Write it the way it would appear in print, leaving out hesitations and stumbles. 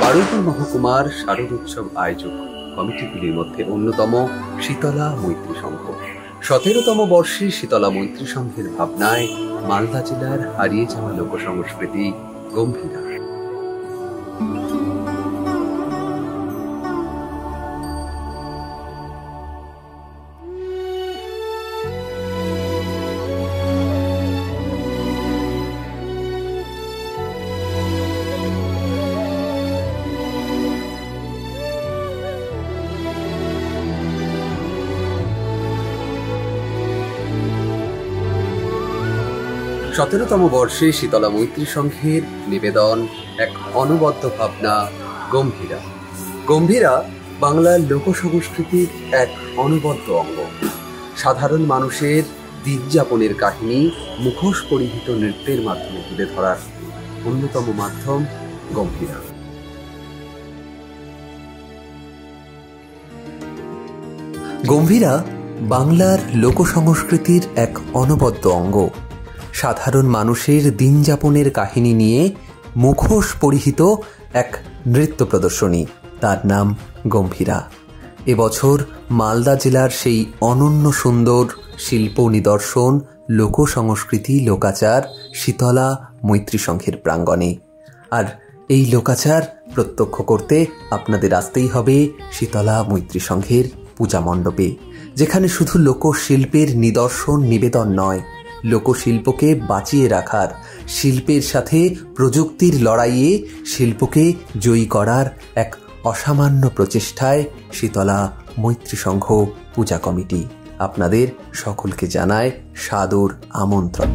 বারুইপুর মহকুমার শারদোৎসব আয়োজক কমিটিগুলির মধ্যে অন্যতম শীতলা মৈত্রী সংঘ। 17তম বর্ষে শীতলা মৈত্রী সংঘের ভাবনায় মালদা জেলার হারিয়ে যাওয়া লোকসংস্কৃতি গম্ভীরা। সতেরোতম বর্ষে শীতলা মৈত্রী সংঘের নিবেদন এক অনবদ্য ভাবনা গম্ভীরা। গম্ভীরা বাংলার লোকসংস্কৃতির এক অনবদ্য অঙ্গ। সাধারণ মানুষের দিনযাপনের কাহিনী মুখোশ পরিহিত নৃত্যের মাধ্যমে তুলে ধরার অন্যতম মাধ্যম গম্ভীরা। গম্ভীরা বাংলার লোকসংস্কৃতির এক অনবদ্য অঙ্গ। সাধারণ মানুষের দিনযাপনের কাহিনী নিয়ে মুখোশ পরিহিত এক নৃত্য প্রদর্শনী, তার নাম গম্ভীরা। এবছর মালদা জেলার সেই অনন্য সুন্দর শিল্প নিদর্শন লোকসংস্কৃতি লোকাচার শীতলা মৈত্রী সংঘের প্রাঙ্গণে। আর এই লোকাচার প্রত্যক্ষ করতে আপনাদের আসতেই হবে শীতলা মৈত্রী সংঘের পূজা মণ্ডপে, যেখানে শুধু লোকশিল্পের নিদর্শন নিবেদন নয়, লোকশিল্পকে বাঁচিয়ে রাখার, শিল্পের সাথে প্রযুক্তির লড়াইয়ে শিল্পকে জয়ী করার এক অসামান্য প্রচেষ্টায় শীতলা মৈত্রী সংঘ পূজা কমিটি আপনাদের সকলকে জানায় সাদর আমন্ত্রণ।